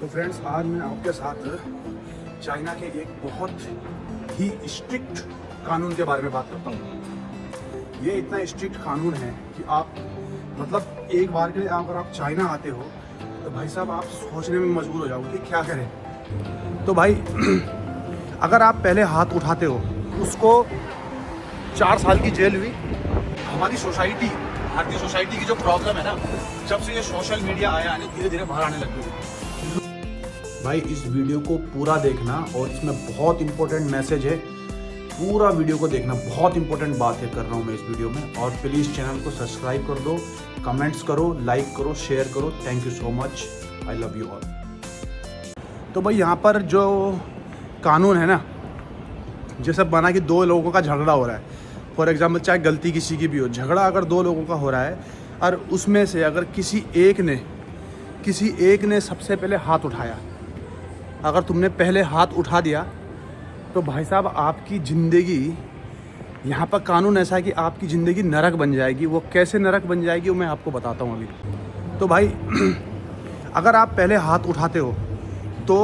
तो फ्रेंड्स, आज मैं आपके साथ चाइना के एक बहुत ही स्ट्रिक्ट कानून के बारे में बात करता हूँ। ये इतना स्ट्रिक्ट कानून है कि आप मतलब एक बार के लिए अगर आप चाइना आते हो तो भाई साहब आप सोचने में मजबूर हो जाओगे कि क्या करें। तो भाई अगर आप पहले हाथ उठाते हो उसको 4 साल की जेल हुई। हमारी सोसाइटी, भारतीय सोसाइटी की जो प्रॉब्लम है ना, जब से ये सोशल मीडिया आया है धीरे धीरे बाहर आने लग गई। भाई इस वीडियो को पूरा देखना और इसमें बहुत इंपॉर्टेंट मैसेज है। पूरा वीडियो को देखना, बहुत इंपॉर्टेंट बात है कर रहा हूँ मैं इस वीडियो में। और प्लीज़ चैनल को सब्सक्राइब कर दो, कमेंट्स करो, लाइक करो, शेयर करो। Thank you so much, I love you all. तो भाई यहाँ पर जो कानून है ना, जैसे बना कि 2 लोगों का झगड़ा हो रहा है, फॉर एग्जाम्पल चाहे गलती किसी की भी हो, झगड़ा अगर 2 लोगों का हो रहा है और उसमें से अगर किसी एक ने सबसे पहले हाथ उठाया, अगर तुमने पहले हाथ उठा दिया तो भाई साहब आपकी ज़िंदगी, यहाँ पर कानून ऐसा है कि आपकी ज़िंदगी नरक बन जाएगी। वो कैसे नरक बन जाएगी वो मैं आपको बताता हूँ अभी। तो भाई अगर आप पहले हाथ उठाते हो तो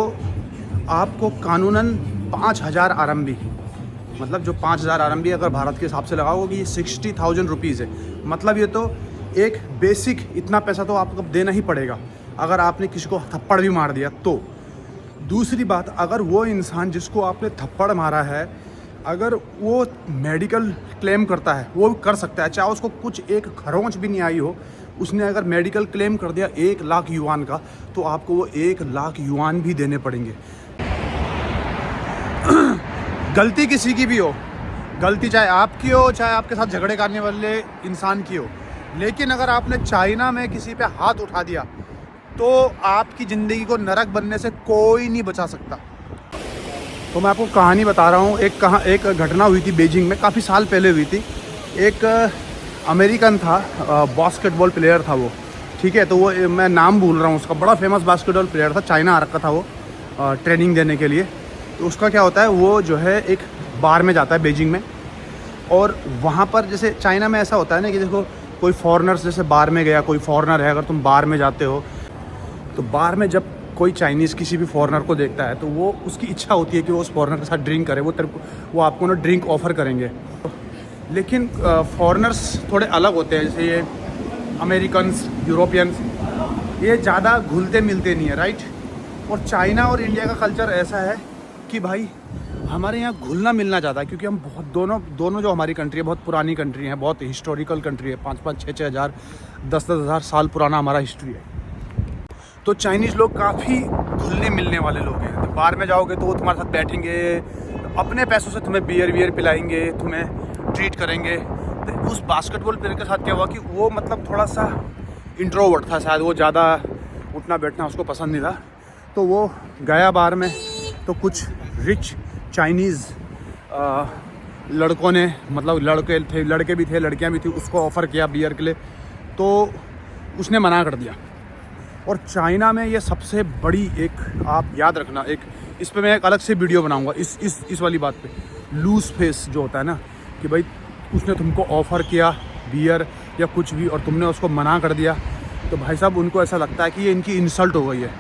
आपको कानूनन 5000 RMB, मतलब जो 5000 RMB अगर भारत के हिसाब से लगाओगे ये 60,000 रुपीज़ है। मतलब ये तो एक बेसिक इतना पैसा तो आपको देना ही पड़ेगा अगर आपने किसी को थप्पड़ भी मार दिया तो। दूसरी बात, अगर वो इंसान जिसको आपने थप्पड़ मारा है अगर वो मेडिकल क्लेम करता है, वो कर सकता है, चाहे उसको कुछ एक खरोंच भी नहीं आई हो, उसने अगर मेडिकल क्लेम कर दिया 1 लाख युआन का, तो आपको वो 1 लाख युआन भी देने पड़ेंगे। गलती किसी की भी हो, गलती चाहे आपकी हो चाहे आपके साथ झगड़े करने वाले इंसान की हो, लेकिन अगर आपने चाइना में किसी पे हाथ उठा दिया तो आपकी ज़िंदगी को नरक बनने से कोई नहीं बचा सकता। तो मैं आपको कहानी बता रहा हूँ। एक घटना हुई थी बीजिंग में, काफ़ी साल पहले हुई थी। एक अमेरिकन था, बास्केटबॉल प्लेयर था वो, ठीक है। तो वो, मैं नाम भूल रहा हूँ उसका, बड़ा फेमस बास्केटबॉल प्लेयर था, चाइना आ रखा था वो ट्रेनिंग देने के लिए। तो उसका क्या होता है, वो जो है एक बार में जाता है बीजिंग में, और वहाँ पर जैसे चाइना में ऐसा होता है ना कि देखो कोई फॉरेनर्स जैसे बार में गया, कोई फॉरेनर है, अगर तुम बार में जाते हो तो बार में जब कोई चाइनीज़ किसी भी फॉरेनर को देखता है तो वो उसकी इच्छा होती है कि वो उस फॉरेनर के साथ ड्रिंक करे, वो आपको ना ड्रिंक ऑफ़र करेंगे। लेकिन फॉरेनर्स थोड़े अलग होते हैं, जैसे ये अमेरिकन्स, यूरोपियंस, ये ज़्यादा घुलते मिलते नहीं है, राइट। और चाइना और इंडिया का कल्चर ऐसा है कि भाई हमारे यहाँ घुलना मिलना ज़्यादा है, क्योंकि हम बहुत दोनों जो हमारी कंट्री है बहुत पुरानी कंट्री है, बहुत हिस्टोरिकल कंट्री है, 5-5, 6-6 हज़ार, 10-10 हज़ार साल पुराना हमारा हिस्ट्री है। तो चाइनीज़ लोग काफ़ी घुलने मिलने वाले लोग हैं। तो बार में जाओगे तो वो तुम्हारे साथ बैठेंगे, अपने पैसों से तुम्हें बियर पिलाएंगे, तुम्हें ट्रीट करेंगे। तो उस बास्केटबॉल प्लेयर के साथ क्या हुआ कि वो मतलब थोड़ा सा इंट्रोवर्ट था, शायद वो ज़्यादा उठना बैठना उसको पसंद नहीं था। तो वो गया बार में, तो कुछ रिच चाइनीज़ लड़कों ने, मतलब लड़के भी थे लड़कियां भी थी, उसको ऑफ़र किया बियर के लिए, तो उसने मना कर दिया। और चाइना में ये सबसे बड़ी, एक आप याद रखना, एक इस पे मैं एक अलग से वीडियो बनाऊंगा इस वाली बात पे, लूज फेस जो होता है ना, कि भाई उसने तुमको ऑफ़र किया बियर या कुछ भी और तुमने उसको मना कर दिया, तो भाई साहब उनको ऐसा लगता है कि ये इनकी इंसल्ट हो गई है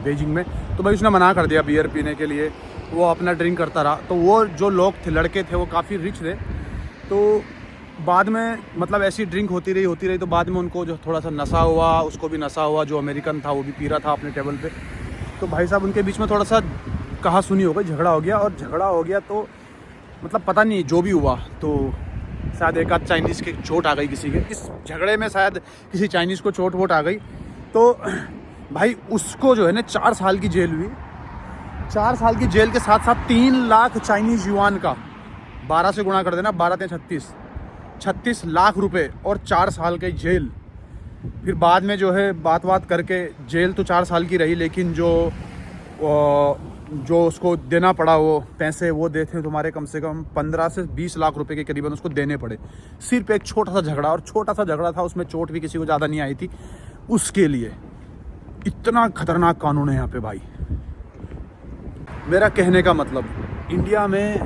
बीजिंग में। तो भाई उसने मना कर दिया बियर पीने के लिए, वो अपना ड्रिंक करता रहा। तो वो जो लोग थे, लड़के थे, वो काफ़ी रिच थे। तो बाद में मतलब ऐसी ड्रिंक होती रही, तो बाद में उनको जो थोड़ा सा नशा हुआ, उसको भी नशा हुआ, जो अमेरिकन था वो भी पी रहा था अपने टेबल पे। तो भाई साहब उनके बीच में थोड़ा सा कहा सुनी हो गई, झगड़ा हो गया। तो मतलब पता नहीं जो भी हुआ, तो शायद एक आध चाइनीज़ के चोट आ गई किसी के, इस झगड़े में शायद किसी चाइनीज़ को चोट वोट आ गई। तो भाई उसको जो है ना 4 साल की जेल हुई। 4 साल की जेल के साथ साथ 3 लाख चाइनीज़ युआन का, 12 से गुणा कर देना, 12 × 36 लाख रुपए और 4 साल की जेल। फिर बाद में जो है बात करके जेल तो 4 साल की रही, लेकिन जो उसको देना पड़ा वो पैसे, वो देते तुम्हारे कम से कम 15 से 20 लाख रुपए के करीबन उसको देने पड़े, सिर्फ एक छोटा सा झगड़ा। और छोटा सा झगड़ा था, उसमें चोट भी किसी को ज़्यादा नहीं आई थी उसके लिए। इतना खतरनाक कानून है यहाँ पे भाई। मेरा कहने का मतलब, इंडिया में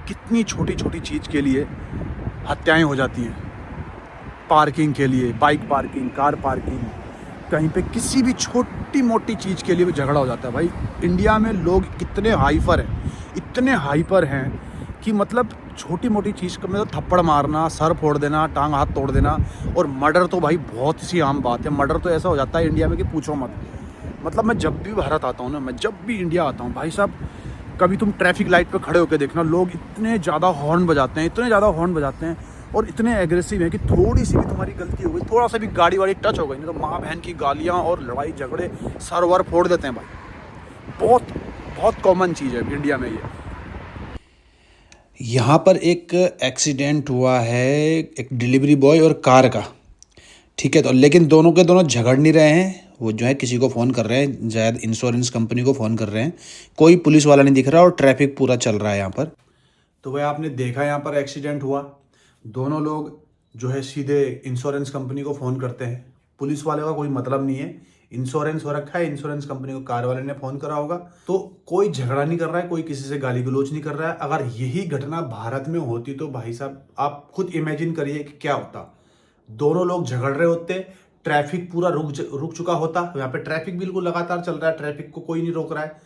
कितनी छोटी छोटी चीज़ के लिए हत्याएं हो जाती हैं। पार्किंग के लिए, बाइक पार्किंग, कार पार्किंग, कहीं पे किसी भी छोटी मोटी चीज़ के लिए भी झगड़ा हो जाता है भाई। इंडिया में लोग कितने हाइपर हैं, इतने हाइपर हैं कि मतलब छोटी मोटी चीज़ में तो थप्पड़ मारना, सर फोड़ देना, टांग हाथ तोड़ देना। और मर्डर तो भाई बहुत सी आम बात है। मर्डर तो ऐसा हो जाता है इंडिया में कि पूछो मत। मतलब मैं जब भी भारत आता हूँ ना, मैं जब भी इंडिया आता हूँ भाई साहब, कभी तुम ट्रैफिक लाइट पे खड़े होकर देखना, लोग इतने ज़्यादा हॉर्न बजाते हैं, इतने ज़्यादा हॉर्न बजाते हैं और इतने एग्रेसिव हैं कि थोड़ी सी भी तुम्हारी गलती हो गई, थोड़ा सा भी गाड़ी वाड़ी टच हो गई, नहीं तो माँ बहन की गालियाँ और लड़ाई झगड़े, सर वर फोड़ देते हैं भाई। बहुत बहुत कॉमन चीज़ है इंडिया में ये। यहाँ पर एक एक्सीडेंट हुआ है एक डिलीवरी बॉय और कार का, ठीक है। तो लेकिन दोनों के दोनों झगड़ नहीं रहे हैं, वो जो है किसी को फ़ोन कर रहे हैं, शायद इंश्योरेंस कंपनी को फ़ोन कर रहे हैं। कोई पुलिस वाला नहीं दिख रहा और ट्रैफिक पूरा चल रहा है यहाँ पर। तो भाई आपने देखा यहाँ पर एक्सीडेंट हुआ, दोनों लोग जो है सीधे इंश्योरेंस कंपनी को फ़ोन करते हैं। पुलिस वाले का कोई मतलब नहीं है, इंश्योरेंस हो रखा है, इंश्योरेंस कंपनी को कार वाले ने फ़ोन करा होगा। तो कोई झगड़ा नहीं कर रहा है, कोई किसी से गाली गलौज नहीं कर रहा है। अगर यही घटना भारत में होती तो भाई साहब आप खुद इमेजिन करिए कि क्या होता। दोनों लोग झगड़ रहे होते, ट्रैफिक पूरा रुक चुका होता। यहाँ पे ट्रैफिक बिल्कुल लगातार चल रहा है, ट्रैफिक को कोई नहीं रोक रहा है।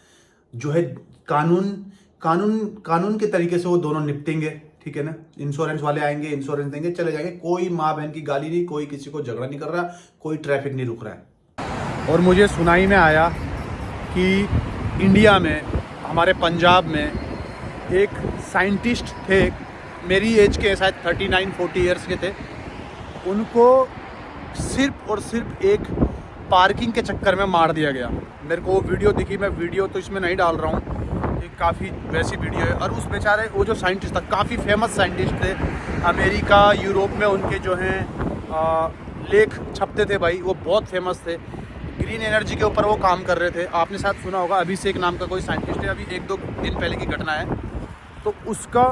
जो है कानून के तरीके से वो दोनों निपटेंगे, ठीक है ना। इंश्योरेंस वाले आएंगे, इंश्योरेंस देंगे, चले जाएंगे। कोई माँ बहन की गाली नहीं, कोई किसी को झगड़ा नहीं कर रहा, कोई ट्रैफिक नहीं रुक रहा है। और मुझे सुनाई में आया कि इंडिया में, हमारे पंजाब में एक साइंटिस्ट थे, मेरी एज के शायद 39-40 ईयर्स के थे। उनको सिर्फ और सिर्फ एक पार्किंग के चक्कर में मार दिया गया। मेरे को वो वीडियो दिखी, मैं वीडियो तो इसमें नहीं डाल रहा हूँ, ये काफ़ी वैसी वीडियो है। और उस बेचारे वो जो साइंटिस्ट था, काफ़ी फेमस साइंटिस्ट थे, अमेरिका यूरोप में उनके जो हैं लेख छपते थे भाई, वो बहुत फेमस थे। ग्रीन एनर्जी के ऊपर वो काम कर रहे थे। आपने शायद सुना होगा, अभिषेक नाम का कोई साइंटिस्ट है, अभी 1-2 दिन पहले की घटना है। तो उसका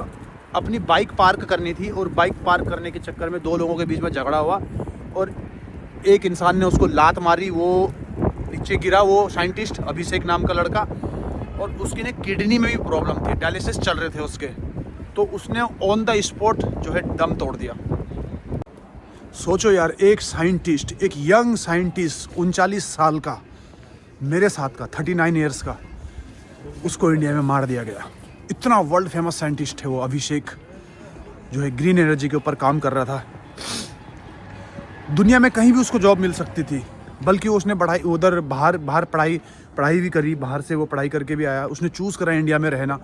अपनी बाइक पार्क करनी थी और बाइक पार्क करने के चक्कर में 2 लोगों के बीच में झगड़ा हुआ और एक इंसान ने उसको लात मारी, वो नीचे गिरा, वो साइंटिस्ट अभिषेक नाम का लड़का। और उसकी ने किडनी में भी प्रॉब्लम थी, डायलिसिस चल रहे थे उसके। तो उसने ऑन द स्पॉट जो है दम तोड़ दिया। सोचो यार, एक साइंटिस्ट, एक यंग साइंटिस्ट 39 साल का, मेरे साथ का 39 ईयर्स का, उसको इंडिया में मार दिया गया। इतना वर्ल्ड फेमस साइंटिस्ट है वो अभिषेक, जो है ग्रीन एनर्जी के ऊपर काम कर रहा था। दुनिया में कहीं भी उसको जॉब मिल सकती थी, बल्कि उसने पढ़ाई उधर बाहर पढ़ाई भी करी, बाहर से वो पढ़ाई करके भी आया। उसने चूज़ करा इंडिया में रहना।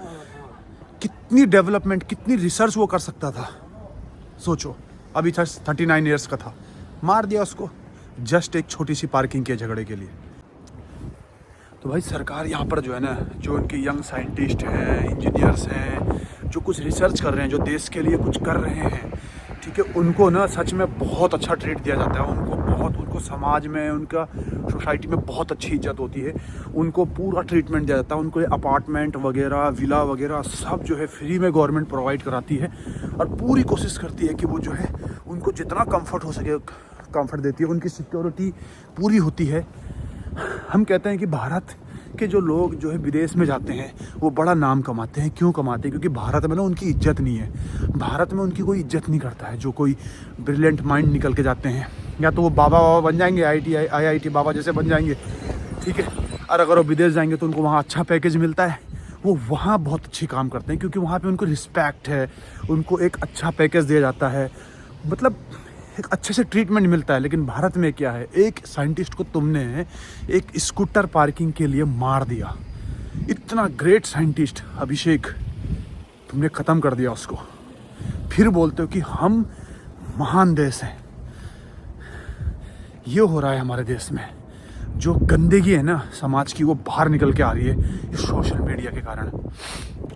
कितनी डेवलपमेंट, कितनी रिसर्च वो कर सकता था, सोचो। अभी 39 ईयर्स का था, मार दिया उसको जस्ट एक छोटी सी पार्किंग के झगड़े के लिए। तो भाई सरकार यहाँ पर जो है ना, जो उनके यंग साइंटिस्ट हैं, इंजीनियर्स हैं, जो कुछ रिसर्च कर रहे हैं, जो देश के लिए कुछ कर रहे हैं, ठीक है, उनको ना सच में बहुत अच्छा ट्रीट दिया जाता है। उनको समाज में, उनका सोसाइटी में बहुत अच्छी इज्जत होती है। उनको पूरा ट्रीटमेंट दिया जाता है। उनको अपार्टमेंट वगैरह, विला वगैरह सब जो है फ्री में गवर्नमेंट प्रोवाइड कराती है और पूरी कोशिश करती है कि वो जो है उनको जितना कंफर्ट हो सके कंफर्ट देती है। उनकी सिक्योरिटी पूरी होती है। हम कहते हैं कि भारत के जो लोग जो है विदेश में जाते हैं वो बड़ा नाम कमाते हैं। क्यों कमाते हैं? क्योंकि भारत में ना उनकी इज्जत नहीं है। भारत में उनकी कोई इज्जत नहीं करता है। जो कोई ब्रिलियंट माइंड निकल के जाते हैं, या तो वो बाबा बन जाएंगे, IIT बाबा जैसे बन जाएंगे, ठीक है। और अगर वो विदेश जाएंगे तो उनको वहाँ अच्छा पैकेज मिलता है, वो वहाँ बहुत अच्छी काम करते हैं, क्योंकि वहाँ पे उनको रिस्पेक्ट है, उनको एक अच्छा पैकेज दिया जाता है, मतलब एक अच्छे से ट्रीटमेंट मिलता है। लेकिन भारत में क्या है, एक साइंटिस्ट को तुमने एक स्कूटर पार्किंग के लिए मार दिया। इतना ग्रेट साइंटिस्ट अभिषेक, तुमने ख़त्म कर दिया उसको। फिर बोलते हो कि हम महान देश हैं। ये हो रहा है हमारे देश में। जो गंदगी है ना समाज की, वो बाहर निकल के आ रही है इस सोशल मीडिया के कारण।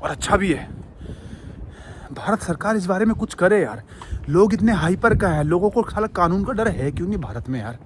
और अच्छा भी है, भारत सरकार इस बारे में कुछ करे यार। लोग इतने हाइपर का है, लोगों को साला कानून का डर है क्यों नहीं भारत में यार।